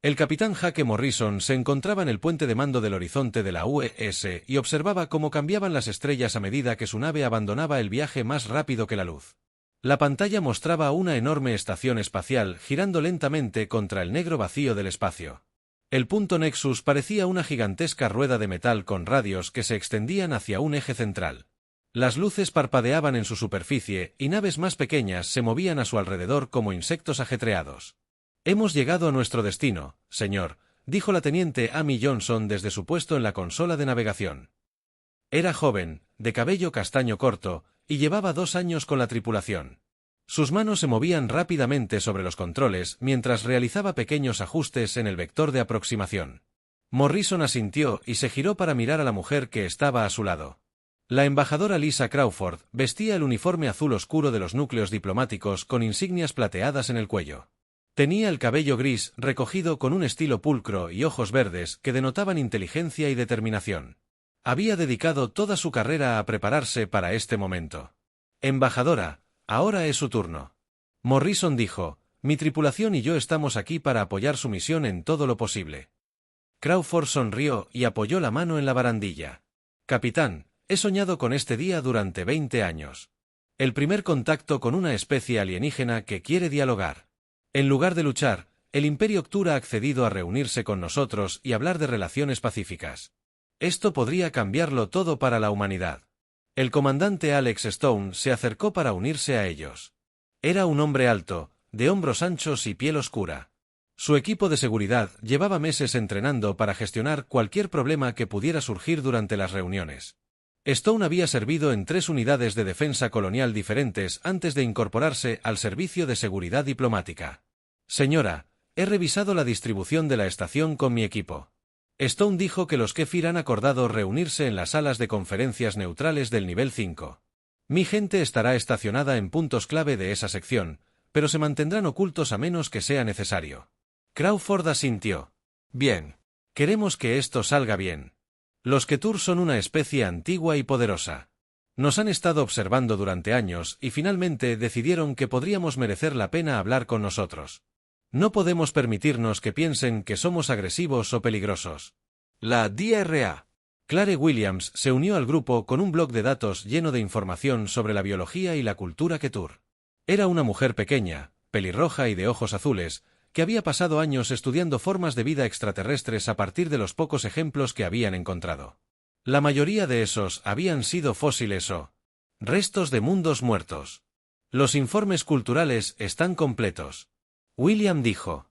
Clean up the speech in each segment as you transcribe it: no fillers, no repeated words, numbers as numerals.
El capitán Jake Morrison se encontraba en el puente de mando del horizonte de la UES y observaba cómo cambiaban las estrellas a medida que su nave abandonaba el viaje más rápido que la luz. La pantalla mostraba una enorme estación espacial girando lentamente contra el negro vacío del espacio. El punto Nexus parecía una gigantesca rueda de metal con radios que se extendían hacia un eje central. Las luces parpadeaban en su superficie y naves más pequeñas se movían a su alrededor como insectos ajetreados. «Hemos llegado a nuestro destino, señor», dijo la teniente Amy Johnson desde su puesto en la consola de navegación. Era joven, de cabello castaño corto, y llevaba 2 años con la tripulación. Sus manos se movían rápidamente sobre los controles mientras realizaba pequeños ajustes en el vector de aproximación. Morrison asintió y se giró para mirar a la mujer que estaba a su lado. La embajadora Lisa Crawford vestía el uniforme azul oscuro de los núcleos diplomáticos con insignias plateadas en el cuello. Tenía el cabello gris recogido con un estilo pulcro y ojos verdes que denotaban inteligencia y determinación. Había dedicado toda su carrera a prepararse para este momento. «Embajadora, ahora es su turno». Morrison dijo, «Mi tripulación y yo estamos aquí para apoyar su misión en todo lo posible». Crawford sonrió y apoyó la mano en la barandilla. «Capitán, he soñado con este día durante 20 años. El primer contacto con una especie alienígena que quiere dialogar. En lugar de luchar, el Imperio Cthulhu ha accedido a reunirse con nosotros y hablar de relaciones pacíficas. Esto podría cambiarlo todo para la humanidad». El comandante Alex Stone se acercó para unirse a ellos. Era un hombre alto, de hombros anchos y piel oscura. Su equipo de seguridad llevaba meses entrenando para gestionar cualquier problema que pudiera surgir durante las reuniones. Stone había servido en 3 unidades de defensa colonial diferentes antes de incorporarse al servicio de seguridad diplomática. «Señora, he revisado la distribución de la estación con mi equipo». Stone dijo que los Kefir han acordado reunirse en las salas de conferencias neutrales del nivel 5. «Mi gente estará estacionada en puntos clave de esa sección, pero se mantendrán ocultos a menos que sea necesario». Crawford asintió. «Bien. Queremos que esto salga bien. Los Ketur son una especie antigua y poderosa. Nos han estado observando durante años y finalmente decidieron que podríamos merecer la pena hablar con nosotros. No podemos permitirnos que piensen que somos agresivos o peligrosos». La DRA. Clare Williams se unió al grupo con un blog de datos lleno de información sobre la biología y la cultura Ketur. Era una mujer pequeña, pelirroja y de ojos azules, que había pasado años estudiando formas de vida extraterrestres a partir de los pocos ejemplos que habían encontrado. La mayoría de esos habían sido fósiles o restos de mundos muertos. «Los informes culturales están completos». William dijo.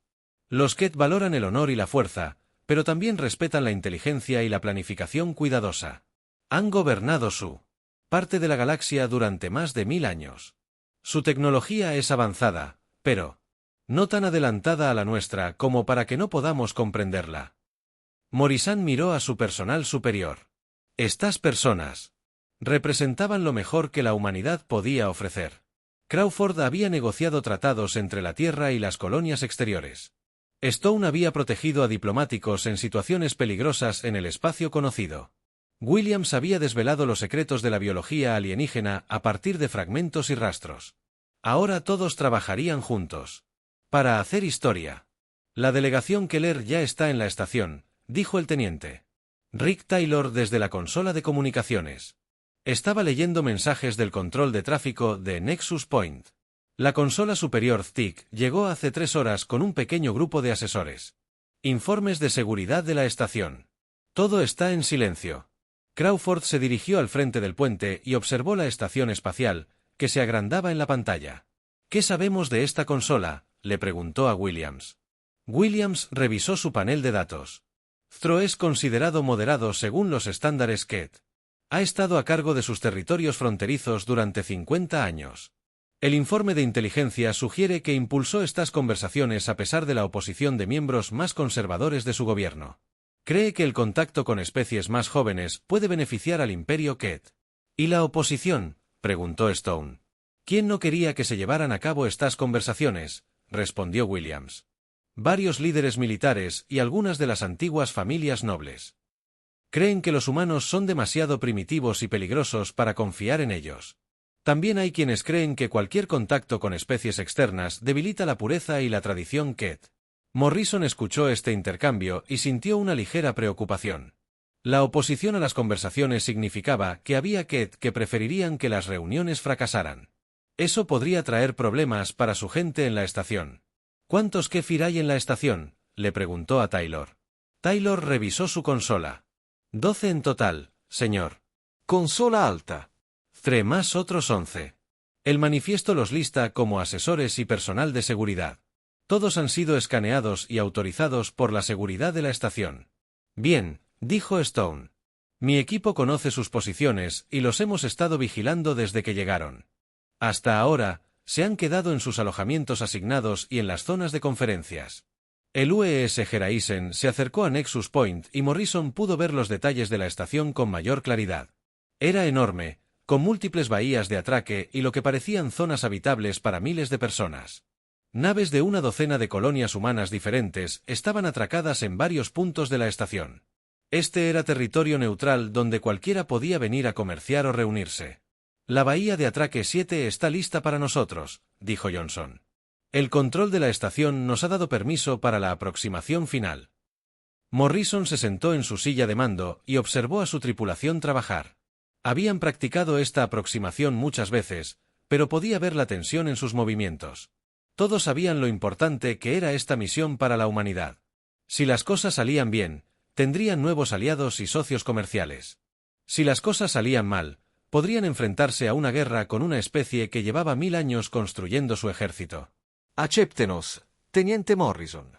«Los Ket valoran el honor y la fuerza, pero también respetan la inteligencia y la planificación cuidadosa. Han gobernado su parte de la galaxia durante más de 1000 años. Su tecnología es avanzada, pero no tan adelantada a la nuestra como para que no podamos comprenderla». Morrison miró a su personal superior. Estas personas representaban lo mejor que la humanidad podía ofrecer. Crawford había negociado tratados entre la Tierra y las colonias exteriores. Stone había protegido a diplomáticos en situaciones peligrosas en el espacio conocido. Williams había desvelado los secretos de la biología alienígena a partir de fragmentos y rastros. Ahora todos trabajarían juntos para hacer historia. «La delegación Keller ya está en la estación», dijo el teniente Rick Taylor desde la consola de comunicaciones. Estaba leyendo mensajes del control de tráfico de Nexus Point. La consola superior TIC llegó hace 3 horas con un pequeño grupo de asesores. Informes de seguridad de la estación. Todo está en silencio. Crawford se dirigió al frente del puente y observó la estación espacial, que se agrandaba en la pantalla. «¿Qué sabemos de esta consola?», le preguntó a Williams. Williams revisó su panel de datos. «Thro es considerado moderado según los estándares KET. Ha estado a cargo de sus territorios fronterizos durante 50 años. El informe de inteligencia sugiere que impulsó estas conversaciones a pesar de la oposición de miembros más conservadores de su gobierno. Cree que el contacto con especies más jóvenes puede beneficiar al Imperio KET». «¿Y la oposición?», preguntó Stone. «¿Quién no quería que se llevaran a cabo estas conversaciones?», respondió Williams. «Varios líderes militares y algunas de las antiguas familias nobles. Creen que los humanos son demasiado primitivos y peligrosos para confiar en ellos. También hay quienes creen que cualquier contacto con especies externas debilita la pureza y la tradición KET. Morrison escuchó este intercambio y sintió una ligera preocupación. La oposición a las conversaciones significaba que había que preferirían que las reuniones fracasaran. Eso podría traer problemas para su gente en la estación. ¿Cuántos Kefir hay en la estación?, le preguntó a Taylor. Taylor revisó su consola. 12 en total, señor. Consola alta. 3 más otros 11. El manifiesto los lista como asesores y personal de seguridad. Todos han sido escaneados y autorizados por la seguridad de la estación. Bien, dijo Stone. Mi equipo conoce sus posiciones y los hemos estado vigilando desde que llegaron. Hasta ahora, se han quedado en sus alojamientos asignados y en las zonas de conferencias. El UES Geraisen se acercó a Nexus Point y Morrison pudo ver los detalles de la estación con mayor claridad. Era enorme, con múltiples bahías de atraque y lo que parecían zonas habitables para miles de personas. Naves de una docena de colonias humanas diferentes estaban atracadas en varios puntos de la estación. Este era territorio neutral donde cualquiera podía venir a comerciar o reunirse. La bahía de atraque 7 está lista para nosotros, dijo Johnson. El control de la estación nos ha dado permiso para la aproximación final. Morrison se sentó en su silla de mando y observó a su tripulación trabajar. Habían practicado esta aproximación muchas veces, pero podía ver la tensión en sus movimientos. Todos sabían lo importante que era esta misión para la humanidad. Si las cosas salían bien, tendrían nuevos aliados y socios comerciales. Si las cosas salían mal, podrían enfrentarse a una guerra con una especie que llevaba 1000 años construyendo su ejército. Acéptenos, teniente Morrison.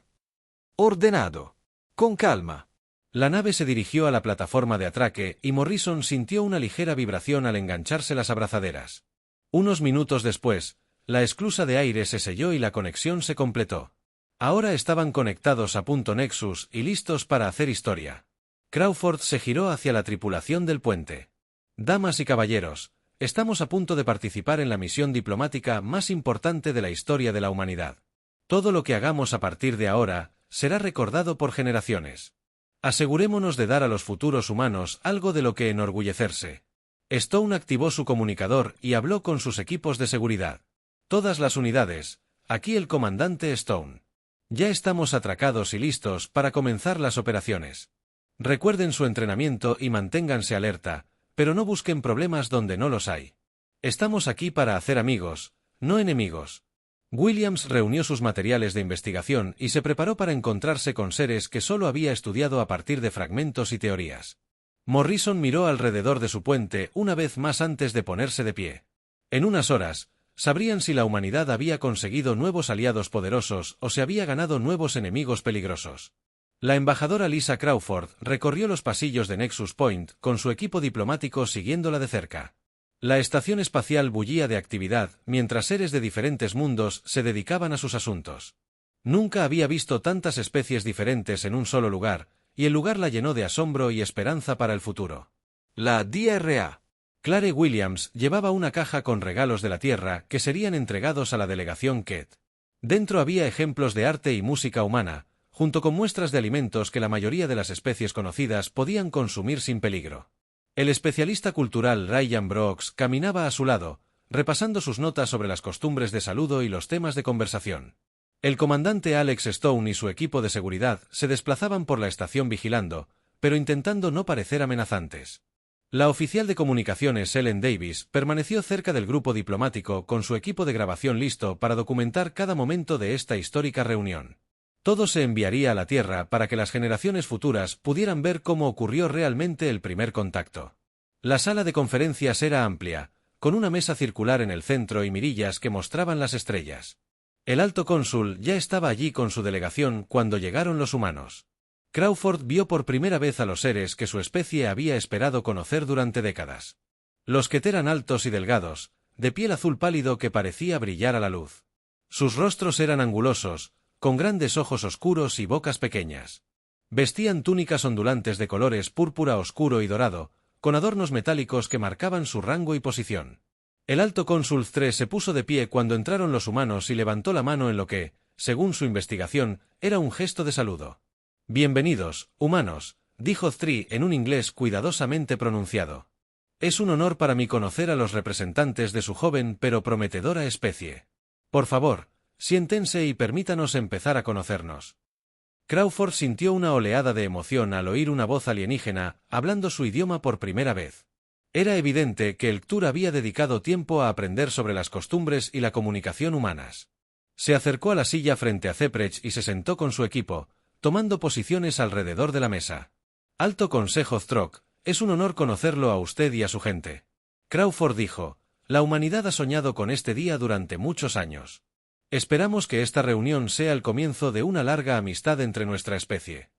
Ordenado. Con calma. La nave se dirigió a la plataforma de atraque y Morrison sintió una ligera vibración al engancharse las abrazaderas. Unos minutos después, la esclusa de aire se selló y la conexión se completó. Ahora estaban conectados a punto Nexus y listos para hacer historia. Crawford se giró hacia la tripulación del puente. Damas y caballeros, estamos a punto de participar en la misión diplomática más importante de la historia de la humanidad. Todo lo que hagamos a partir de ahora será recordado por generaciones. Asegurémonos de dar a los futuros humanos algo de lo que enorgullecerse. Stone activó su comunicador y habló con sus equipos de seguridad. Todas las unidades, aquí el comandante Stone. Ya estamos atracados y listos para comenzar las operaciones. Recuerden su entrenamiento y manténganse alerta, pero no busquen problemas donde no los hay. Estamos aquí para hacer amigos, no enemigos. Williams reunió sus materiales de investigación y se preparó para encontrarse con seres que solo había estudiado a partir de fragmentos y teorías. Morrison miró alrededor de su puente una vez más antes de ponerse de pie. En unas horas, sabrían si la humanidad había conseguido nuevos aliados poderosos o se había ganado nuevos enemigos peligrosos. La embajadora Lisa Crawford recorrió los pasillos de Nexus Point con su equipo diplomático siguiéndola de cerca. La estación espacial bullía de actividad mientras seres de diferentes mundos se dedicaban a sus asuntos. Nunca había visto tantas especies diferentes en un solo lugar, y el lugar la llenó de asombro y esperanza para el futuro. La DRA. Clare Williams llevaba una caja con regalos de la Tierra que serían entregados a la delegación KET. Dentro había ejemplos de arte y música humana, junto con muestras de alimentos que la mayoría de las especies conocidas podían consumir sin peligro. El especialista cultural Ryan Brooks caminaba a su lado, repasando sus notas sobre las costumbres de saludo y los temas de conversación. El comandante Alex Stone y su equipo de seguridad se desplazaban por la estación vigilando, pero intentando no parecer amenazantes. La oficial de comunicaciones Ellen Davis permaneció cerca del grupo diplomático con su equipo de grabación listo para documentar cada momento de esta histórica reunión. Todo se enviaría a la Tierra para que las generaciones futuras pudieran ver cómo ocurrió realmente el primer contacto. La sala de conferencias era amplia, con una mesa circular en el centro y mirillas que mostraban las estrellas. El alto cónsul ya estaba allí con su delegación cuando llegaron los humanos. Crawford vio por primera vez a los seres que su especie había esperado conocer durante décadas. Los que eran altos y delgados, de piel azul pálido que parecía brillar a la luz. Sus rostros eran angulosos, con grandes ojos oscuros y bocas pequeñas. Vestían túnicas ondulantes de colores púrpura oscuro y dorado, con adornos metálicos que marcaban su rango y posición. El alto cónsul Thre se puso de pie cuando entraron los humanos y levantó la mano en lo que, según su investigación, era un gesto de saludo. «Bienvenidos, humanos», dijo Thre en un inglés cuidadosamente pronunciado. «Es un honor para mí conocer a los representantes de su joven pero prometedora especie. Por favor, siéntense y permítanos empezar a conocernos». Crawford sintió una oleada de emoción al oír una voz alienígena hablando su idioma por primera vez. Era evidente que el Ktur había dedicado tiempo a aprender sobre las costumbres y la comunicación humanas. Se acercó a la silla frente a Zeprecht y se sentó con su equipo, tomando posiciones alrededor de la mesa. Alto Consejo Throck, es un honor conocerlo a usted y a su gente. Crawford dijo, la humanidad ha soñado con este día durante muchos años. Esperamos que esta reunión sea el comienzo de una larga amistad entre nuestra especie.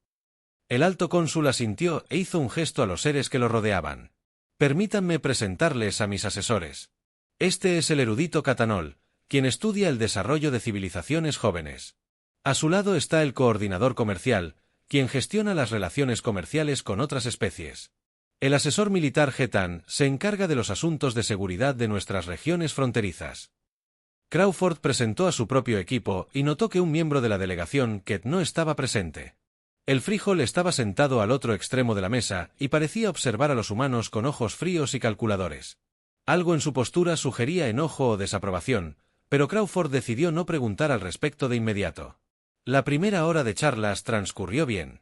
El alto cónsul asintió e hizo un gesto a los seres que lo rodeaban. Permítanme presentarles a mis asesores. Este es el erudito Catanol, quien estudia el desarrollo de civilizaciones jóvenes. A su lado está el coordinador comercial, quien gestiona las relaciones comerciales con otras especies. El asesor militar Getan se encarga de los asuntos de seguridad de nuestras regiones fronterizas. Crawford presentó a su propio equipo y notó que un miembro de la delegación, Ket, no estaba presente. El frijol estaba sentado al otro extremo de la mesa y parecía observar a los humanos con ojos fríos y calculadores. Algo en su postura sugería enojo o desaprobación, pero Crawford decidió no preguntar al respecto de inmediato. La primera hora de charlas transcurrió bien.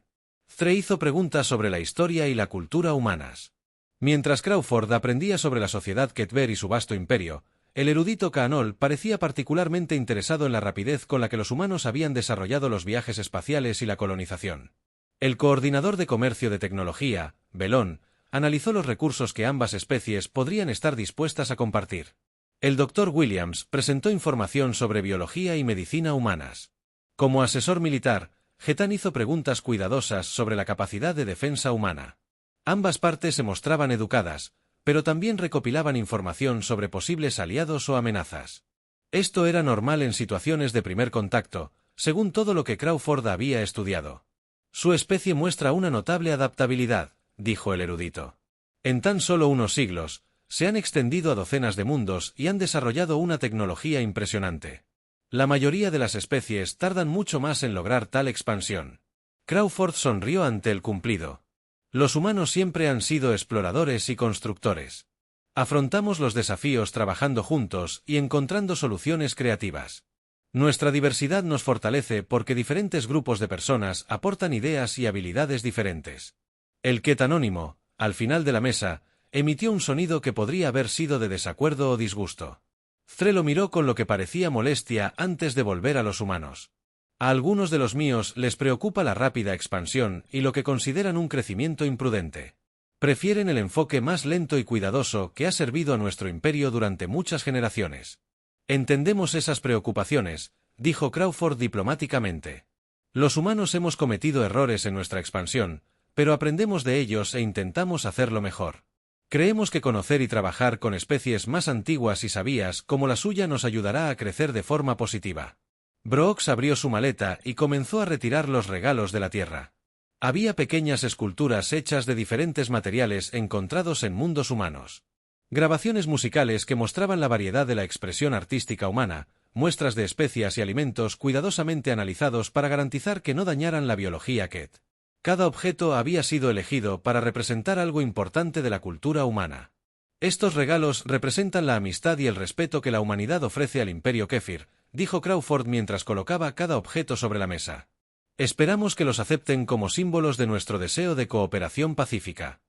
Thre hizo preguntas sobre la historia y la cultura humanas. Mientras Crawford aprendía sobre la sociedad Ketver y su vasto imperio, el erudito Caanol parecía particularmente interesado en la rapidez con la que los humanos habían desarrollado los viajes espaciales y la colonización. El coordinador de comercio de tecnología, Belón, analizó los recursos que ambas especies podrían estar dispuestas a compartir. El Dr. Williams presentó información sobre biología y medicina humanas. Como asesor militar, Getan hizo preguntas cuidadosas sobre la capacidad de defensa humana. Ambas partes se mostraban educadas, pero también recopilaban información sobre posibles aliados o amenazas. Esto era normal en situaciones de primer contacto, según todo lo que Crawford había estudiado. Su especie muestra una notable adaptabilidad, dijo el erudito. En tan solo unos siglos, se han extendido a docenas de mundos y han desarrollado una tecnología impresionante. La mayoría de las especies tardan mucho más en lograr tal expansión. Crawford sonrió ante el cumplido. Los humanos siempre han sido exploradores y constructores. Afrontamos los desafíos trabajando juntos y encontrando soluciones creativas. Nuestra diversidad nos fortalece porque diferentes grupos de personas aportan ideas y habilidades diferentes. El Ket anónimo, al final de la mesa, emitió un sonido que podría haber sido de desacuerdo o disgusto. Thre lo miró con lo que parecía molestia antes de volver a los humanos. A algunos de los míos les preocupa la rápida expansión y lo que consideran un crecimiento imprudente. Prefieren el enfoque más lento y cuidadoso que ha servido a nuestro imperio durante muchas generaciones. Entendemos esas preocupaciones, dijo Crawford diplomáticamente. Los humanos hemos cometido errores en nuestra expansión, pero aprendemos de ellos e intentamos hacerlo mejor. Creemos que conocer y trabajar con especies más antiguas y sabias como la suya nos ayudará a crecer de forma positiva. Brooks abrió su maleta y comenzó a retirar los regalos de la tierra. Había pequeñas esculturas hechas de diferentes materiales encontrados en mundos humanos. Grabaciones musicales que mostraban la variedad de la expresión artística humana, muestras de especias y alimentos cuidadosamente analizados para garantizar que no dañaran la biología Ket. Cada objeto había sido elegido para representar algo importante de la cultura humana. Estos regalos representan la amistad y el respeto que la humanidad ofrece al Imperio Kefir, dijo Crawford mientras colocaba cada objeto sobre la mesa. Esperamos que los acepten como símbolos de nuestro deseo de cooperación pacífica.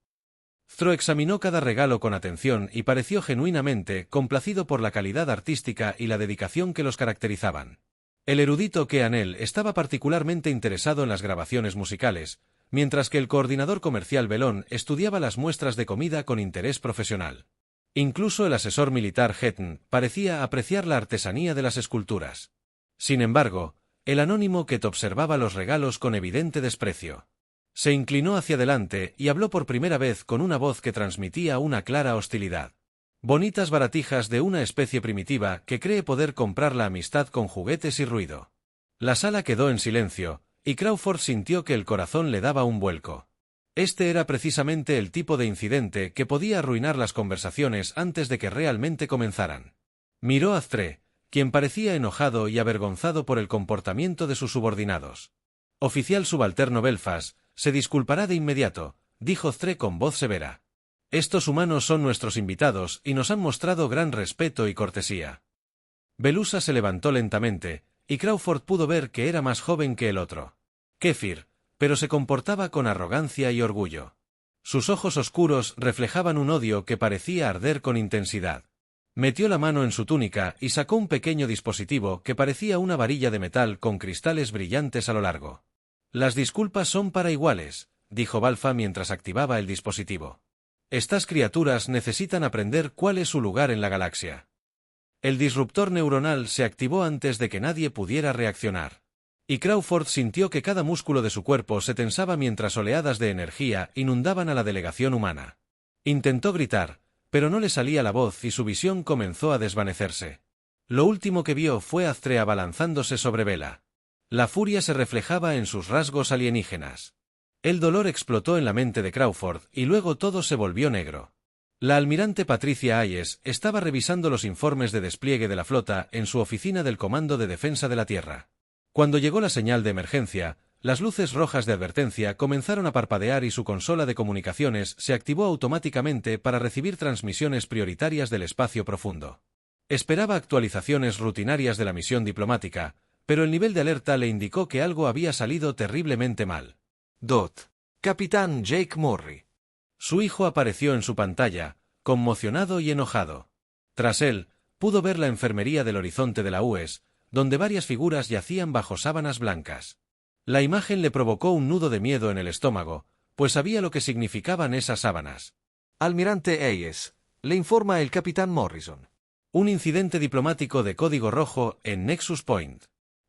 Thro examinó cada regalo con atención y pareció genuinamente complacido por la calidad artística y la dedicación que los caracterizaban. El erudito Keanel estaba particularmente interesado en las grabaciones musicales, mientras que el coordinador comercial Belón estudiaba las muestras de comida con interés profesional. Incluso el asesor militar Hetn parecía apreciar la artesanía de las esculturas. Sin embargo, el anónimo Ket observaba los regalos con evidente desprecio. Se inclinó hacia adelante y habló por primera vez con una voz que transmitía una clara hostilidad. Bonitas baratijas de una especie primitiva que cree poder comprar la amistad con juguetes y ruido. La sala quedó en silencio, y Crawford sintió que el corazón le daba un vuelco. Este era precisamente el tipo de incidente que podía arruinar las conversaciones antes de que realmente comenzaran. Miró a Thre, quien parecía enojado y avergonzado por el comportamiento de sus subordinados. Oficial subalterno Belfast, se disculpará de inmediato, dijo Thre con voz severa. Estos humanos son nuestros invitados y nos han mostrado gran respeto y cortesía. Belusa se levantó lentamente, y Crawford pudo ver que era más joven que el otro. Kéfir, pero se comportaba con arrogancia y orgullo. Sus ojos oscuros reflejaban un odio que parecía arder con intensidad. Metió la mano en su túnica y sacó un pequeño dispositivo que parecía una varilla de metal con cristales brillantes a lo largo. «Las disculpas son para iguales», dijo Balfa mientras activaba el dispositivo. «Estas criaturas necesitan aprender cuál es su lugar en la galaxia». El disruptor neuronal se activó antes de que nadie pudiera reaccionar. Y Crawford sintió que cada músculo de su cuerpo se tensaba mientras oleadas de energía inundaban a la delegación humana. Intentó gritar, pero no le salía la voz y su visión comenzó a desvanecerse. Lo último que vio fue a Aztre abalanzándose sobre Vela. La furia se reflejaba en sus rasgos alienígenas. El dolor explotó en la mente de Crawford y luego todo se volvió negro. La almirante Patricia Hayes estaba revisando los informes de despliegue de la flota en su oficina del Comando de Defensa de la Tierra. Cuando llegó la señal de emergencia, las luces rojas de advertencia comenzaron a parpadear y su consola de comunicaciones se activó automáticamente para recibir transmisiones prioritarias del espacio profundo. Esperaba actualizaciones rutinarias de la misión diplomática, pero el nivel de alerta le indicó que algo había salido terriblemente mal. «Dot. Capitán Jake Morry». Su hijo apareció en su pantalla, conmocionado y enojado. Tras él, pudo ver la enfermería del horizonte de la UES, donde varias figuras yacían bajo sábanas blancas. La imagen le provocó un nudo de miedo en el estómago, pues sabía lo que significaban esas sábanas. «Almirante Hayes, le informa el capitán Morrison». Un incidente diplomático de código rojo en Nexus Point.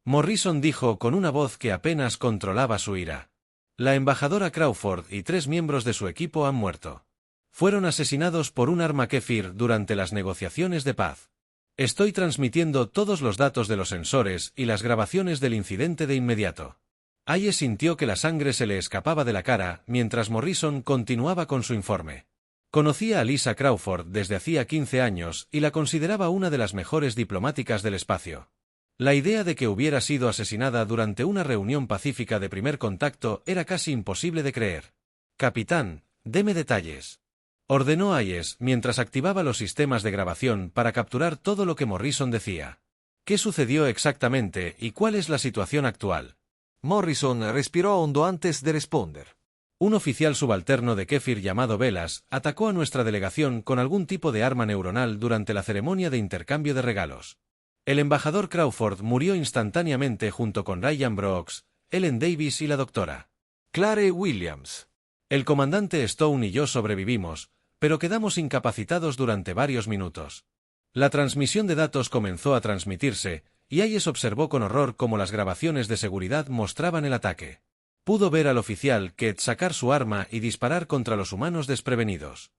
Morrison dijo con una voz que apenas controlaba su ira. La embajadora Crawford y 3 miembros de su equipo han muerto. Fueron asesinados por un arma Kéfir durante las negociaciones de paz. Estoy transmitiendo todos los datos de los sensores y las grabaciones del incidente de inmediato. Hayes sintió que la sangre se le escapaba de la cara mientras Morrison continuaba con su informe. Conocía a Lisa Crawford desde hacía 15 años y la consideraba una de las mejores diplomáticas del espacio. La idea de que hubiera sido asesinada durante una reunión pacífica de primer contacto era casi imposible de creer. «Capitán, deme detalles», ordenó Hayes mientras activaba los sistemas de grabación para capturar todo lo que Morrison decía. «¿Qué sucedió exactamente y cuál es la situación actual?» Morrison respiró hondo antes de responder. Un oficial subalterno de Kéfir llamado Velas atacó a nuestra delegación con algún tipo de arma neuronal durante la ceremonia de intercambio de regalos. El embajador Crawford murió instantáneamente junto con Ryan Brooks, Ellen Davis y la doctora Clare Williams. El comandante Stone y yo sobrevivimos, pero quedamos incapacitados durante varios minutos. La transmisión de datos comenzó a transmitirse, y Hayes observó con horror cómo las grabaciones de seguridad mostraban el ataque. Pudo ver al oficial Kett sacar su arma y disparar contra los humanos desprevenidos.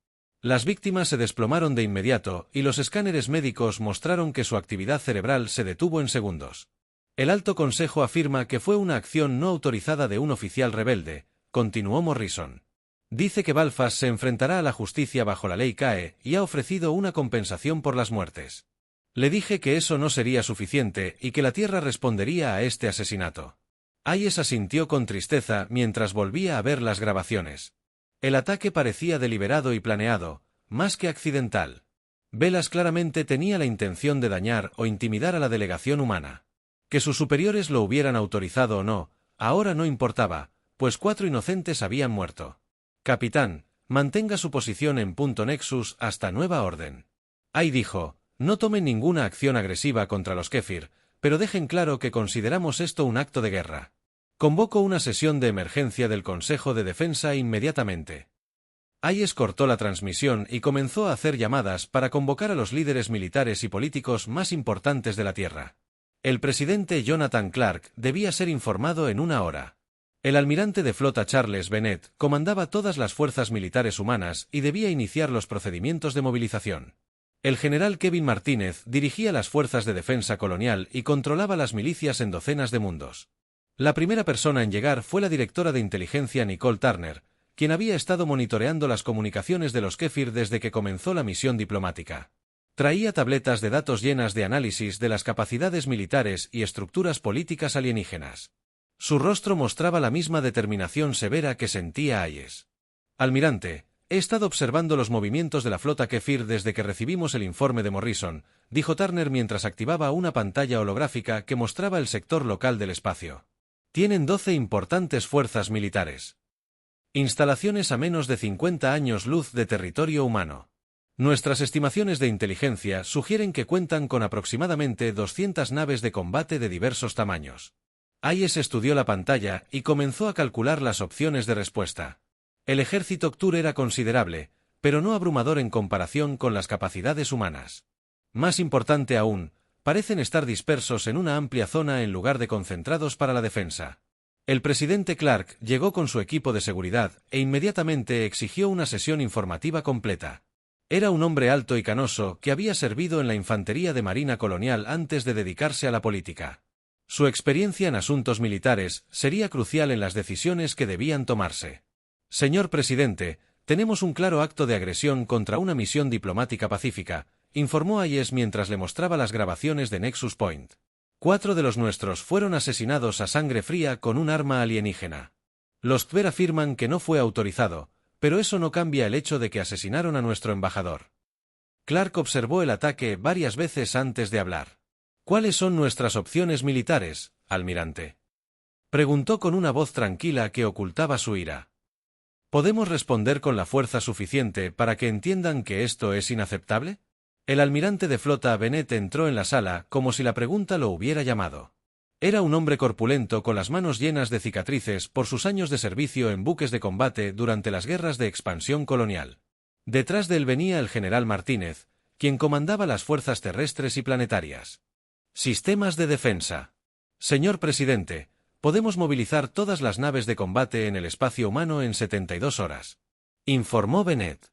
Las víctimas se desplomaron de inmediato y los escáneres médicos mostraron que su actividad cerebral se detuvo en segundos. El Alto Consejo afirma que fue una acción no autorizada de un oficial rebelde, continuó Morrison. Dice que Belfast se enfrentará a la justicia bajo la ley CAE y ha ofrecido una compensación por las muertes. Le dije que eso no sería suficiente y que la Tierra respondería a este asesinato. Hayes asintió con tristeza mientras volvía a ver las grabaciones. El ataque parecía deliberado y planeado, más que accidental. Velas claramente tenía la intención de dañar o intimidar a la delegación humana. Que sus superiores lo hubieran autorizado o no, ahora no importaba, pues 4 inocentes habían muerto. Capitán, mantenga su posición en punto Nexus hasta nueva orden. Hay dijo, no tomen ninguna acción agresiva contra los Kéfir, pero dejen claro que consideramos esto un acto de guerra. Convoco una sesión de emergencia del Consejo de Defensa inmediatamente. Hayes cortó la transmisión y comenzó a hacer llamadas para convocar a los líderes militares y políticos más importantes de la Tierra. El presidente Jonathan Clark debía ser informado en 1 hora. El almirante de flota Charles Bennett comandaba todas las fuerzas militares humanas y debía iniciar los procedimientos de movilización. El general Kevin Martínez dirigía las fuerzas de defensa colonial y controlaba las milicias en docenas de mundos. La primera persona en llegar fue la directora de inteligencia Nicole Turner, quien había estado monitoreando las comunicaciones de los Kéfir desde que comenzó la misión diplomática. Traía tabletas de datos llenas de análisis de las capacidades militares y estructuras políticas alienígenas. Su rostro mostraba la misma determinación severa que sentía Hayes. Almirante, he estado observando los movimientos de la flota Kéfir desde que recibimos el informe de Morrison, dijo Turner mientras activaba una pantalla holográfica que mostraba el sector local del espacio. Tienen 12 importantes fuerzas militares. Instalaciones a menos de 50 años luz de territorio humano. Nuestras estimaciones de inteligencia sugieren que cuentan con aproximadamente 200 naves de combate de diversos tamaños. Hayes estudió la pantalla y comenzó a calcular las opciones de respuesta. El ejército Ktur era considerable, pero no abrumador en comparación con las capacidades humanas. Más importante aún, parecen estar dispersos en una amplia zona en lugar de concentrados para la defensa. El presidente Clark llegó con su equipo de seguridad e inmediatamente exigió una sesión informativa completa. Era un hombre alto y canoso que había servido en la infantería de Marina colonial antes de dedicarse a la política. Su experiencia en asuntos militares sería crucial en las decisiones que debían tomarse. Señor presidente, tenemos un claro acto de agresión contra una misión diplomática pacífica, informó Hayes mientras le mostraba las grabaciones de Nexus Point. 4 de los nuestros fueron asesinados a sangre fría con un arma alienígena. Los Kver afirman que no fue autorizado, pero eso no cambia el hecho de que asesinaron a nuestro embajador. Clark observó el ataque varias veces antes de hablar. ¿Cuáles son nuestras opciones militares, almirante?, preguntó con una voz tranquila que ocultaba su ira. ¿Podemos responder con la fuerza suficiente para que entiendan que esto es inaceptable? El almirante de flota Bennett entró en la sala como si la pregunta lo hubiera llamado. Era un hombre corpulento con las manos llenas de cicatrices por sus años de servicio en buques de combate durante las guerras de expansión colonial. Detrás de él venía el general Martínez, quien comandaba las fuerzas terrestres y planetarias. Sistemas de defensa. Señor presidente, podemos movilizar todas las naves de combate en el espacio humano en 72 horas. Informó Bennett.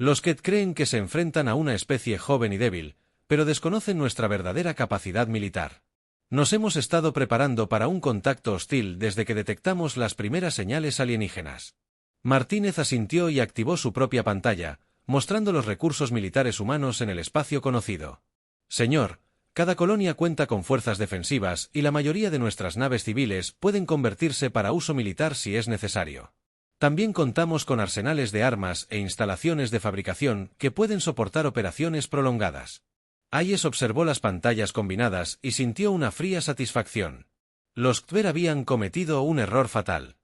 Los Kett creen que se enfrentan a una especie joven y débil, pero desconocen nuestra verdadera capacidad militar. Nos hemos estado preparando para un contacto hostil desde que detectamos las primeras señales alienígenas. Martínez asintió y activó su propia pantalla, mostrando los recursos militares humanos en el espacio conocido. Señor, cada colonia cuenta con fuerzas defensivas y la mayoría de nuestras naves civiles pueden convertirse para uso militar si es necesario. También contamos con arsenales de armas e instalaciones de fabricación que pueden soportar operaciones prolongadas. Hayes observó las pantallas combinadas y sintió una fría satisfacción. Los Kver habían cometido un error fatal.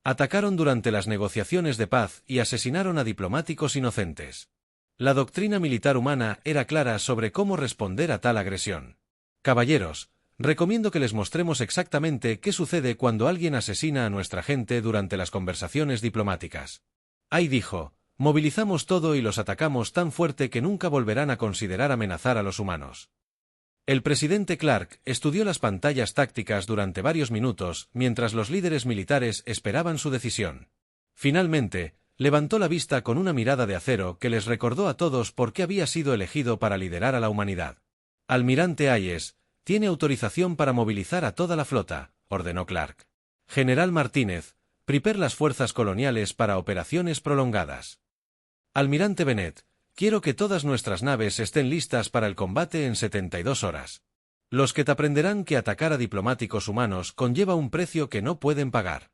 Atacaron durante las negociaciones de paz y asesinaron a diplomáticos inocentes. La doctrina militar humana era clara sobre cómo responder a tal agresión. Caballeros, recomiendo que les mostremos exactamente qué sucede cuando alguien asesina a nuestra gente durante las conversaciones diplomáticas. Hay dijo, movilizamos todo y los atacamos tan fuerte que nunca volverán a considerar amenazar a los humanos. El presidente Clark estudió las pantallas tácticas durante varios minutos mientras los líderes militares esperaban su decisión. Finalmente, levantó la vista con una mirada de acero que les recordó a todos por qué había sido elegido para liderar a la humanidad. Almirante Hayes, tiene autorización para movilizar a toda la flota, ordenó Clark. General Martínez, prepare las fuerzas coloniales para operaciones prolongadas. Almirante Bennett, quiero que todas nuestras naves estén listas para el combate en 72 horas. Los que te aprenderán que atacar a diplomáticos humanos conlleva un precio que no pueden pagar.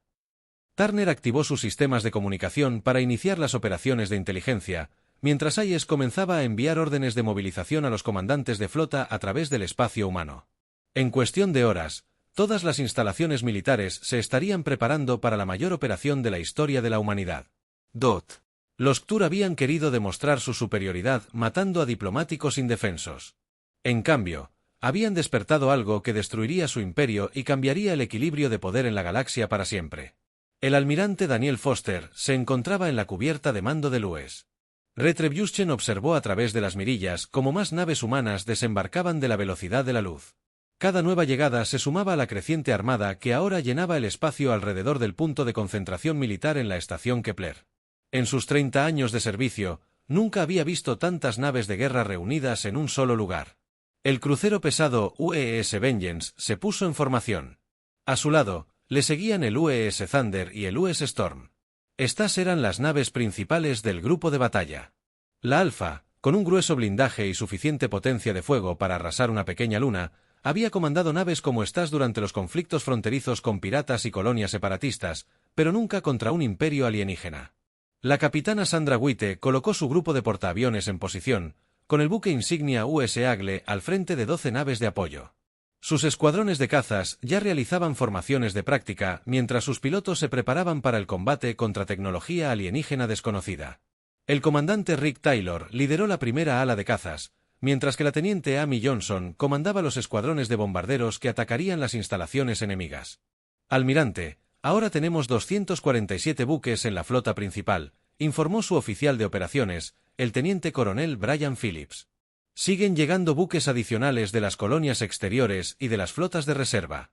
Turner activó sus sistemas de comunicación para iniciar las operaciones de inteligencia, mientras Hayes comenzaba a enviar órdenes de movilización a los comandantes de flota a través del espacio humano. En cuestión de horas, todas las instalaciones militares se estarían preparando para la mayor operación de la historia de la humanidad. Los Ktur habían querido demostrar su superioridad matando a diplomáticos indefensos. En cambio, habían despertado algo que destruiría su imperio y cambiaría el equilibrio de poder en la galaxia para siempre. El almirante Daniel Foster se encontraba en la cubierta de mando de Lues. Retribution observó a través de las mirillas cómo más naves humanas desembarcaban de la velocidad de la luz. Cada nueva llegada se sumaba a la creciente armada que ahora llenaba el espacio alrededor del punto de concentración militar en la estación Kepler. En sus 30 años de servicio, nunca había visto tantas naves de guerra reunidas en un solo lugar. El crucero pesado UES Vengeance se puso en formación. A su lado, le seguían el UES Thunder y el US Storm. Estas eran las naves principales del grupo de batalla. La Alpha, con un grueso blindaje y suficiente potencia de fuego para arrasar una pequeña luna, había comandado naves como estas durante los conflictos fronterizos con piratas y colonias separatistas, pero nunca contra un imperio alienígena. La capitana Sandra Witte colocó su grupo de portaaviones en posición, con el buque insignia US Eagle al frente de 12 naves de apoyo. Sus escuadrones de cazas ya realizaban formaciones de práctica mientras sus pilotos se preparaban para el combate contra tecnología alienígena desconocida. El comandante Rick Taylor lideró la primera ala de cazas, mientras que la teniente Amy Johnson comandaba los escuadrones de bombarderos que atacarían las instalaciones enemigas. Almirante, ahora tenemos 247 buques en la flota principal, informó su oficial de operaciones, el teniente coronel Brian Phillips. Siguen llegando buques adicionales de las colonias exteriores y de las flotas de reserva.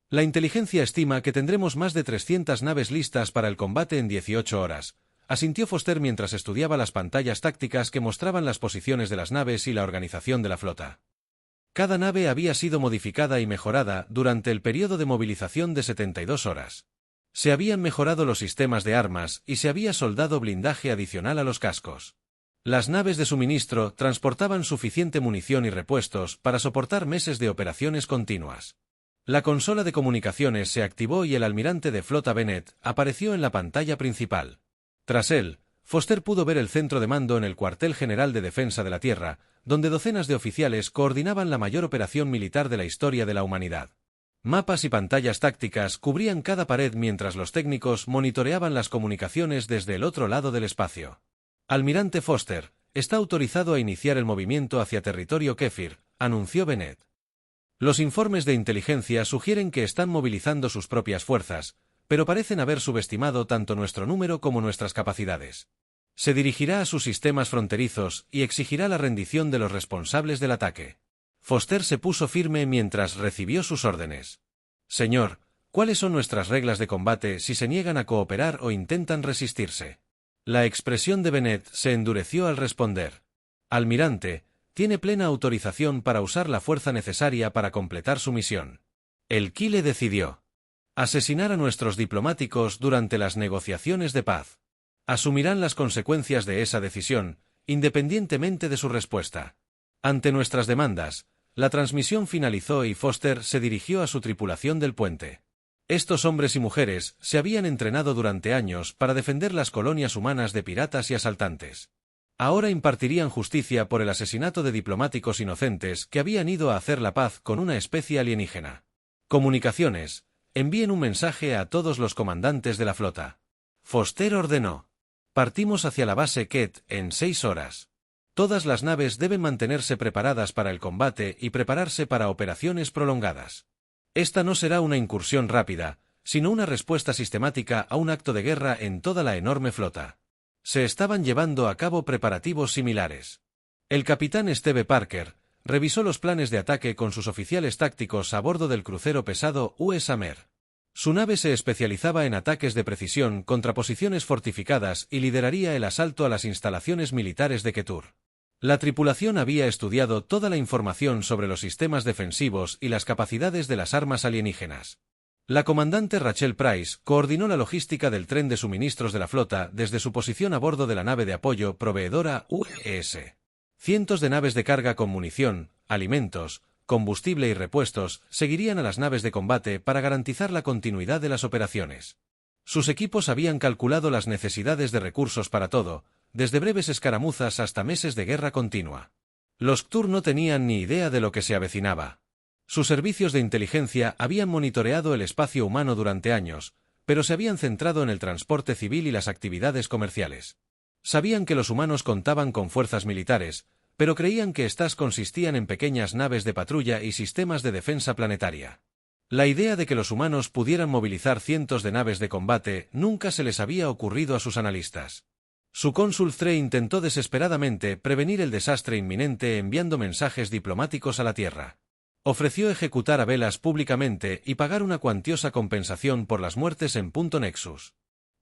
La inteligencia estima que tendremos más de 300 naves listas para el combate en 18 horas, asintió Foster mientras estudiaba las pantallas tácticas que mostraban las posiciones de las naves y la organización de la flota. Cada nave había sido modificada y mejorada durante el periodo de movilización de 72 horas. Se habían mejorado los sistemas de armas y se había soldado blindaje adicional a los cascos. Las naves de suministro transportaban suficiente munición y repuestos para soportar meses de operaciones continuas. La consola de comunicaciones se activó y el almirante de flota Bennett apareció en la pantalla principal. Tras él, Foster pudo ver el centro de mando en el cuartel general de defensa de la Tierra, donde docenas de oficiales coordinaban la mayor operación militar de la historia de la humanidad. Mapas y pantallas tácticas cubrían cada pared mientras los técnicos monitoreaban las comunicaciones desde el otro lado del espacio. Almirante Foster, está autorizado a iniciar el movimiento hacia territorio Kéfir, anunció Bennett. Los informes de inteligencia sugieren que están movilizando sus propias fuerzas, pero parecen haber subestimado tanto nuestro número como nuestras capacidades. Se dirigirá a sus sistemas fronterizos y exigirá la rendición de los responsables del ataque. Foster se puso firme mientras recibió sus órdenes. Señor, ¿cuáles son nuestras reglas de combate si se niegan a cooperar o intentan resistirse? La expresión de Bennett se endureció al responder. Almirante, tiene plena autorización para usar la fuerza necesaria para completar su misión. El Kile decidió asesinar a nuestros diplomáticos durante las negociaciones de paz. Asumirán las consecuencias de esa decisión, independientemente de su respuesta. Ante nuestras demandas, la transmisión finalizó y Foster se dirigió a su tripulación del puente. Estos hombres y mujeres se habían entrenado durante años para defender las colonias humanas de piratas y asaltantes. Ahora impartirían justicia por el asesinato de diplomáticos inocentes que habían ido a hacer la paz con una especie alienígena. Comunicaciones, envíen un mensaje a todos los comandantes de la flota. Foster ordenó. Partimos hacia la base Ket en 6 horas. Todas las naves deben mantenerse preparadas para el combate y prepararse para operaciones prolongadas. Esta no será una incursión rápida, sino una respuesta sistemática a un acto de guerra en toda la enorme flota. Se estaban llevando a cabo preparativos similares. El capitán Steve Parker revisó los planes de ataque con sus oficiales tácticos a bordo del crucero pesado US Amer. Su nave se especializaba en ataques de precisión contra posiciones fortificadas y lideraría el asalto a las instalaciones militares de Ketur. La tripulación había estudiado toda la información sobre los sistemas defensivos y las capacidades de las armas alienígenas. La comandante Rachel Price coordinó la logística del tren de suministros de la flota desde su posición a bordo de la nave de apoyo proveedora UES. Cientos de naves de carga con munición, alimentos, combustible y repuestos seguirían a las naves de combate para garantizar la continuidad de las operaciones. Sus equipos habían calculado las necesidades de recursos para todo, desde breves escaramuzas hasta meses de guerra continua. Los Ktur no tenían ni idea de lo que se avecinaba. Sus servicios de inteligencia habían monitoreado el espacio humano durante años, pero se habían centrado en el transporte civil y las actividades comerciales. Sabían que los humanos contaban con fuerzas militares, pero creían que éstas consistían en pequeñas naves de patrulla y sistemas de defensa planetaria. La idea de que los humanos pudieran movilizar cientos de naves de combate nunca se les había ocurrido a sus analistas. Su cónsul Thre intentó desesperadamente prevenir el desastre inminente enviando mensajes diplomáticos a la Tierra. Ofreció ejecutar a Velas públicamente y pagar una cuantiosa compensación por las muertes en Punto Nexus.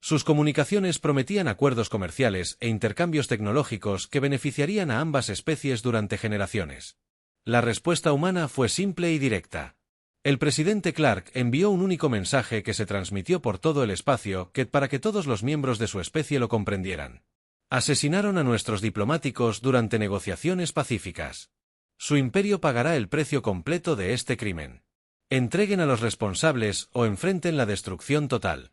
Sus comunicaciones prometían acuerdos comerciales e intercambios tecnológicos que beneficiarían a ambas especies durante generaciones. La respuesta humana fue simple y directa. El presidente Clark envió un único mensaje que se transmitió por todo el espacio para que todos los miembros de su especie lo comprendieran. Asesinaron a nuestros diplomáticos durante negociaciones pacíficas. Su imperio pagará el precio completo de este crimen. Entreguen a los responsables o enfrenten la destrucción total.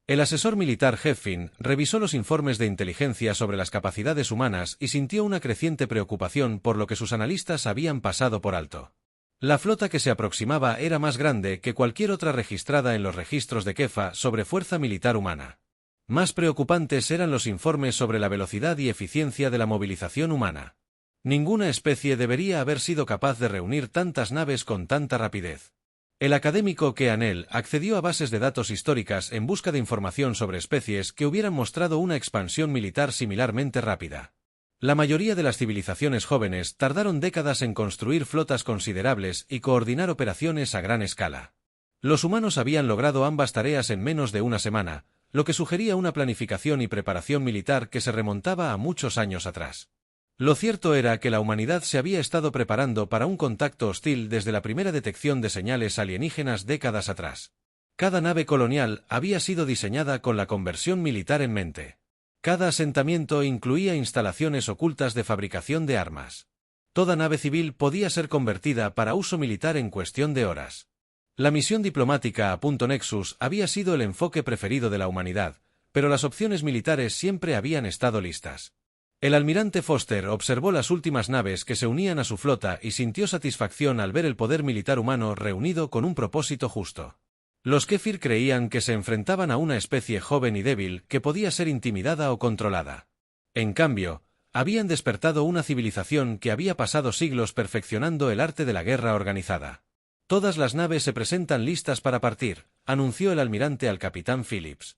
El asesor militar Heffin revisó los informes de inteligencia sobre las capacidades humanas y sintió una creciente preocupación por lo que sus analistas habían pasado por alto. La flota que se aproximaba era más grande que cualquier otra registrada en los registros de Kefa sobre fuerza militar humana. Más preocupantes eran los informes sobre la velocidad y eficiencia de la movilización humana. Ninguna especie debería haber sido capaz de reunir tantas naves con tanta rapidez. El académico Keanel accedió a bases de datos históricas en busca de información sobre especies que hubieran mostrado una expansión militar similarmente rápida. La mayoría de las civilizaciones jóvenes tardaron décadas en construir flotas considerables y coordinar operaciones a gran escala. Los humanos habían logrado ambas tareas en menos de una semana, lo que sugería una planificación y preparación militar que se remontaba a muchos años atrás. Lo cierto era que la humanidad se había estado preparando para un contacto hostil desde la primera detección de señales alienígenas décadas atrás. Cada nave colonial había sido diseñada con la conversión militar en mente. Cada asentamiento incluía instalaciones ocultas de fabricación de armas. Toda nave civil podía ser convertida para uso militar en cuestión de horas. La misión diplomática a Punto Nexus había sido el enfoque preferido de la humanidad, pero las opciones militares siempre habían estado listas. El almirante Foster observó las últimas naves que se unían a su flota y sintió satisfacción al ver el poder militar humano reunido con un propósito justo. Los Kefir creían que se enfrentaban a una especie joven y débil que podía ser intimidada o controlada. En cambio, habían despertado una civilización que había pasado siglos perfeccionando el arte de la guerra organizada. Todas las naves se presentan listas para partir, anunció el almirante al capitán Phillips.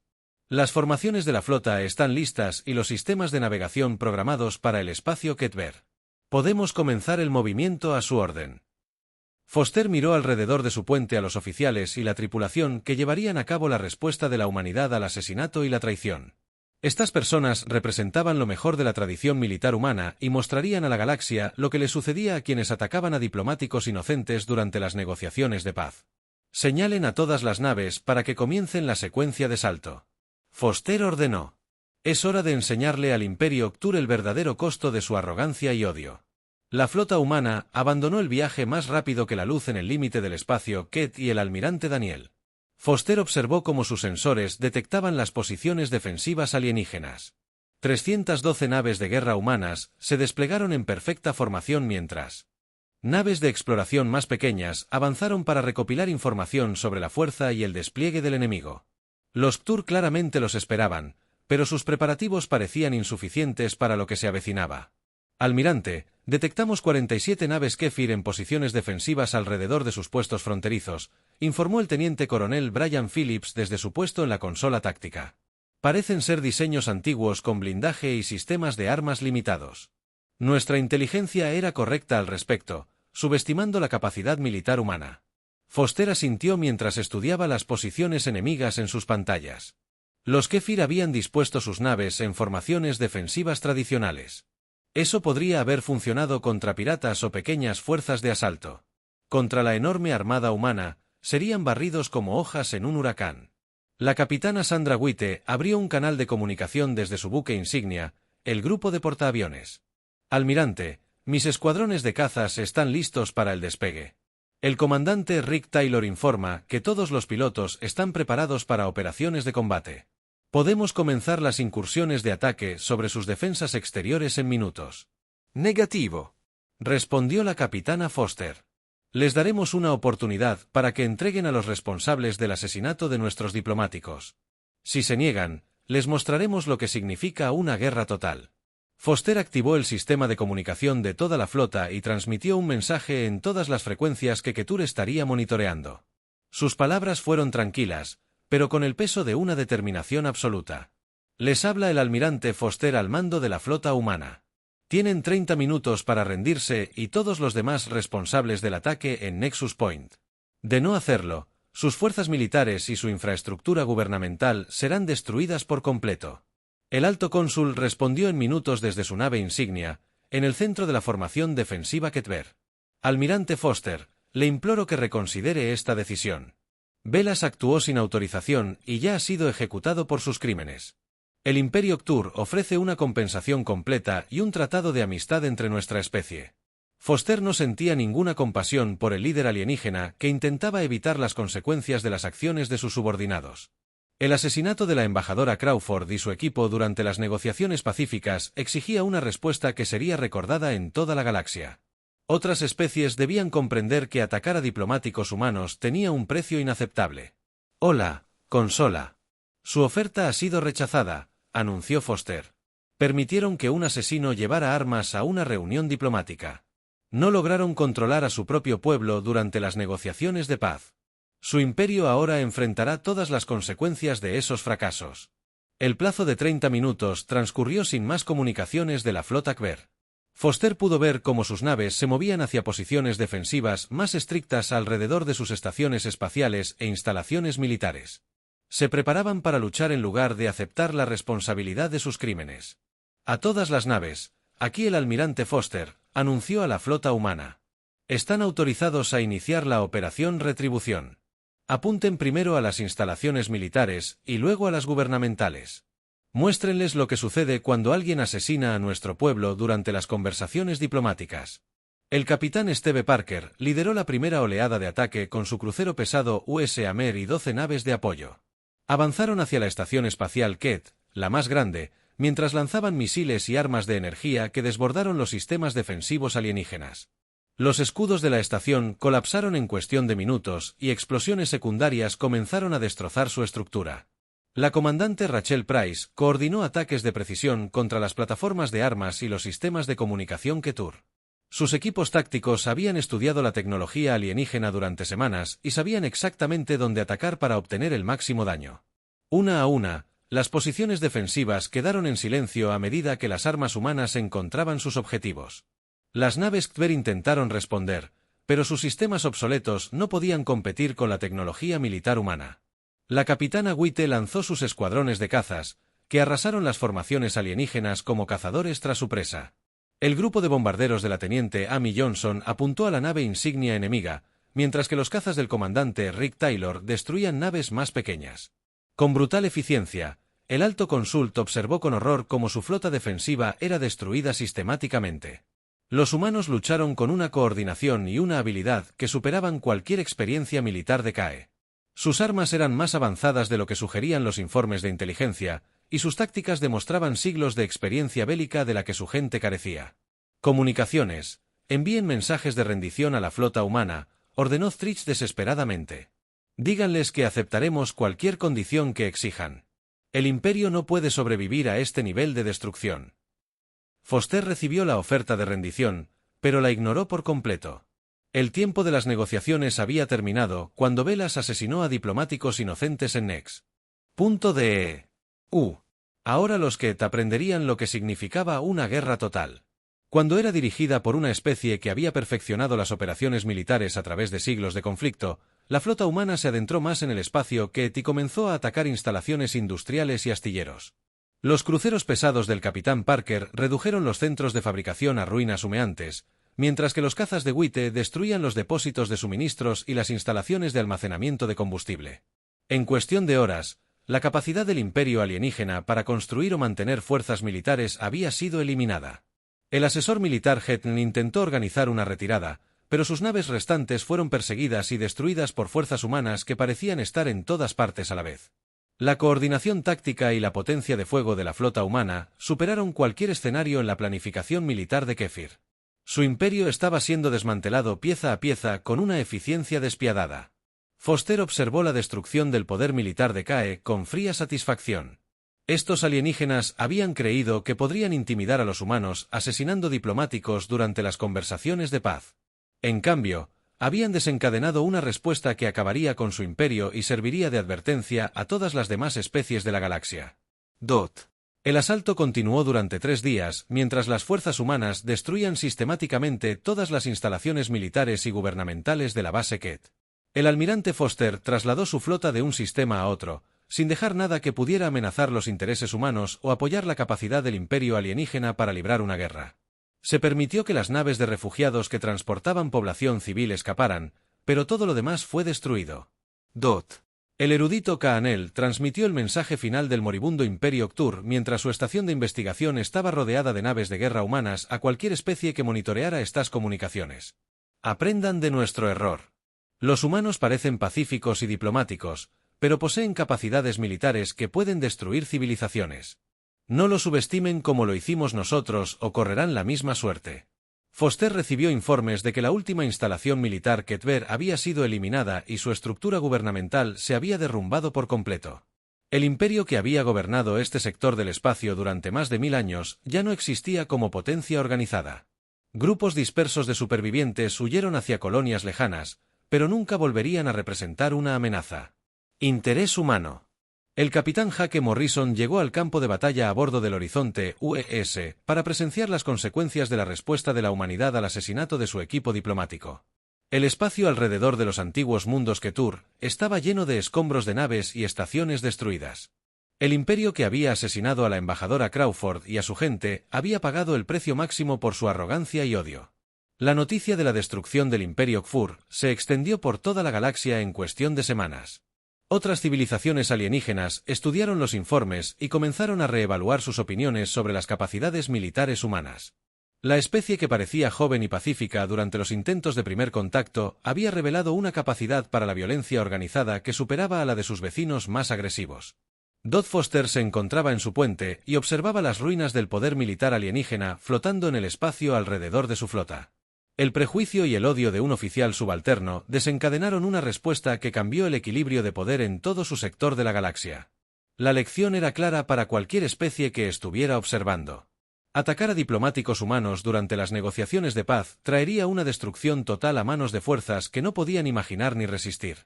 Las formaciones de la flota están listas y los sistemas de navegación programados para el espacio Ketver. Podemos comenzar el movimiento a su orden. Foster miró alrededor de su puente a los oficiales y la tripulación que llevarían a cabo la respuesta de la humanidad al asesinato y la traición. Estas personas representaban lo mejor de la tradición militar humana y mostrarían a la galaxia lo que le sucedía a quienes atacaban a diplomáticos inocentes durante las negociaciones de paz. Señalen a todas las naves para que comiencen la secuencia de salto. Foster ordenó. Es hora de enseñarle al Imperio Octur el verdadero costo de su arrogancia y odio. La flota humana abandonó el viaje más rápido que la luz en el límite del espacio Ket y el almirante Daniel. Foster observó cómo sus sensores detectaban las posiciones defensivas alienígenas. 312 naves de guerra humanas se desplegaron en perfecta formación mientras naves de exploración más pequeñas avanzaron para recopilar información sobre la fuerza y el despliegue del enemigo. Los Ktur claramente los esperaban, pero sus preparativos parecían insuficientes para lo que se avecinaba. Almirante, detectamos 47 naves Kefir en posiciones defensivas alrededor de sus puestos fronterizos, informó el teniente coronel Brian Phillips desde su puesto en la consola táctica. Parecen ser diseños antiguos con blindaje y sistemas de armas limitados. Nuestra inteligencia era correcta al respecto, subestimando la capacidad militar humana. Foster asintió mientras estudiaba las posiciones enemigas en sus pantallas. Los Kefir habían dispuesto sus naves en formaciones defensivas tradicionales. Eso podría haber funcionado contra piratas o pequeñas fuerzas de asalto. Contra la enorme armada humana, serían barridos como hojas en un huracán. La capitana Sandra Witte abrió un canal de comunicación desde su buque insignia, el grupo de portaaviones. Almirante, mis escuadrones de cazas están listos para el despegue. El comandante Rick Taylor informa que todos los pilotos están preparados para operaciones de combate. Podemos comenzar las incursiones de ataque sobre sus defensas exteriores en minutos. Negativo, respondió la capitana Foster. Les daremos una oportunidad para que entreguen a los responsables del asesinato de nuestros diplomáticos. Si se niegan, les mostraremos lo que significa una guerra total. Foster activó el sistema de comunicación de toda la flota y transmitió un mensaje en todas las frecuencias que Ketur estaría monitoreando. Sus palabras fueron tranquilas, pero con el peso de una determinación absoluta. Les habla el almirante Foster al mando de la flota humana. Tienen 30 minutos para rendirse y todos los demás responsables del ataque en Nexus Point. De no hacerlo, sus fuerzas militares y su infraestructura gubernamental serán destruidas por completo. El alto cónsul respondió en minutos desde su nave insignia, en el centro de la formación defensiva Ketver. Almirante Foster, le imploro que reconsidere esta decisión. Velas actuó sin autorización y ya ha sido ejecutado por sus crímenes. El Imperio Octur ofrece una compensación completa y un tratado de amistad entre nuestra especie. Foster no sentía ninguna compasión por el líder alienígena que intentaba evitar las consecuencias de las acciones de sus subordinados. El asesinato de la embajadora Crawford y su equipo durante las negociaciones pacíficas exigía una respuesta que sería recordada en toda la galaxia. Otras especies debían comprender que atacar a diplomáticos humanos tenía un precio inaceptable. Hola, consola. Su oferta ha sido rechazada, anunció Foster. Permitieron que un asesino llevara armas a una reunión diplomática. No lograron controlar a su propio pueblo durante las negociaciones de paz. Su imperio ahora enfrentará todas las consecuencias de esos fracasos. El plazo de 30 minutos transcurrió sin más comunicaciones de la flota Kver. Foster pudo ver cómo sus naves se movían hacia posiciones defensivas más estrictas alrededor de sus estaciones espaciales e instalaciones militares. Se preparaban para luchar en lugar de aceptar la responsabilidad de sus crímenes. A todas las naves, aquí el almirante Foster, anunció a la flota humana. Están autorizados a iniciar la operación Retribución. Apunten primero a las instalaciones militares y luego a las gubernamentales. Muéstrenles lo que sucede cuando alguien asesina a nuestro pueblo durante las conversaciones diplomáticas. El capitán Steve Parker lideró la primera oleada de ataque con su crucero pesado US Amer y 12 naves de apoyo. Avanzaron hacia la estación espacial Ket, la más grande, mientras lanzaban misiles y armas de energía que desbordaron los sistemas defensivos alienígenas. Los escudos de la estación colapsaron en cuestión de minutos y explosiones secundarias comenzaron a destrozar su estructura. La comandante Rachel Price coordinó ataques de precisión contra las plataformas de armas y los sistemas de comunicación Ketur. Sus equipos tácticos habían estudiado la tecnología alienígena durante semanas y sabían exactamente dónde atacar para obtener el máximo daño. Una a una, las posiciones defensivas quedaron en silencio a medida que las armas humanas encontraban sus objetivos. Las naves Kver intentaron responder, pero sus sistemas obsoletos no podían competir con la tecnología militar humana. La capitana Witte lanzó sus escuadrones de cazas, que arrasaron las formaciones alienígenas como cazadores tras su presa. El grupo de bombarderos de la teniente Amy Johnson apuntó a la nave insignia enemiga, mientras que los cazas del comandante Rick Taylor destruían naves más pequeñas. Con brutal eficiencia, el alto consult observó con horror cómo su flota defensiva era destruida sistemáticamente. Los humanos lucharon con una coordinación y una habilidad que superaban cualquier experiencia militar de CAE. Sus armas eran más avanzadas de lo que sugerían los informes de inteligencia, y sus tácticas demostraban siglos de experiencia bélica de la que su gente carecía. Comunicaciones. Envíen mensajes de rendición a la flota humana, ordenó Strich desesperadamente. Díganles que aceptaremos cualquier condición que exijan. El imperio no puede sobrevivir a este nivel de destrucción. Foster recibió la oferta de rendición, pero la ignoró por completo. El tiempo de las negociaciones había terminado cuando Velas asesinó a diplomáticos inocentes en Nex. Ahora los Ket aprenderían lo que significaba una guerra total. Cuando era dirigida por una especie que había perfeccionado las operaciones militares a través de siglos de conflicto, la flota humana se adentró más en el espacio Ket y comenzó a atacar instalaciones industriales y astilleros. Los cruceros pesados del capitán Parker redujeron los centros de fabricación a ruinas humeantes, mientras que los cazas de Witte destruían los depósitos de suministros y las instalaciones de almacenamiento de combustible. En cuestión de horas, la capacidad del imperio alienígena para construir o mantener fuerzas militares había sido eliminada. El asesor militar Hetn intentó organizar una retirada, pero sus naves restantes fueron perseguidas y destruidas por fuerzas humanas que parecían estar en todas partes a la vez. La coordinación táctica y la potencia de fuego de la flota humana superaron cualquier escenario en la planificación militar de Kefir. Su imperio estaba siendo desmantelado pieza a pieza con una eficiencia despiadada. Foster observó la destrucción del poder militar de CAE con fría satisfacción. Estos alienígenas habían creído que podrían intimidar a los humanos asesinando diplomáticos durante las conversaciones de paz. En cambio, habían desencadenado una respuesta que acabaría con su imperio y serviría de advertencia a todas las demás especies de la galaxia. El asalto continuó durante 3 días, mientras las fuerzas humanas destruían sistemáticamente todas las instalaciones militares y gubernamentales de la base Ket. El almirante Foster trasladó su flota de un sistema a otro, sin dejar nada que pudiera amenazar los intereses humanos o apoyar la capacidad del imperio alienígena para librar una guerra. Se permitió que las naves de refugiados que transportaban población civil escaparan, pero todo lo demás fue destruido. El erudito Kaanel transmitió el mensaje final del moribundo Imperio Octur mientras su estación de investigación estaba rodeada de naves de guerra humanas a cualquier especie que monitoreara estas comunicaciones. Aprendan de nuestro error. Los humanos parecen pacíficos y diplomáticos, pero poseen capacidades militares que pueden destruir civilizaciones. No lo subestimen como lo hicimos nosotros o correrán la misma suerte. Foster recibió informes de que la última instalación militar Ketver había sido eliminada y su estructura gubernamental se había derrumbado por completo. El imperio que había gobernado este sector del espacio durante más de 1000 años ya no existía como potencia organizada. Grupos dispersos de supervivientes huyeron hacia colonias lejanas, pero nunca volverían a representar una amenaza. Interés humano. El capitán Jake Morrison llegó al campo de batalla a bordo del Horizonte UES para presenciar las consecuencias de la respuesta de la humanidad al asesinato de su equipo diplomático. El espacio alrededor de los antiguos mundos Ketur estaba lleno de escombros de naves y estaciones destruidas. El imperio que había asesinado a la embajadora Crawford y a su gente había pagado el precio máximo por su arrogancia y odio. La noticia de la destrucción del imperio Kfur se extendió por toda la galaxia en cuestión de semanas. Otras civilizaciones alienígenas estudiaron los informes y comenzaron a reevaluar sus opiniones sobre las capacidades militares humanas. La especie que parecía joven y pacífica durante los intentos de primer contacto había revelado una capacidad para la violencia organizada que superaba a la de sus vecinos más agresivos. Dod Foster se encontraba en su puente y observaba las ruinas del poder militar alienígena flotando en el espacio alrededor de su flota. El prejuicio y el odio de un oficial subalterno desencadenaron una respuesta que cambió el equilibrio de poder en todo su sector de la galaxia. La lección era clara para cualquier especie que estuviera observando. Atacar a diplomáticos humanos durante las negociaciones de paz traería una destrucción total a manos de fuerzas que no podían imaginar ni resistir.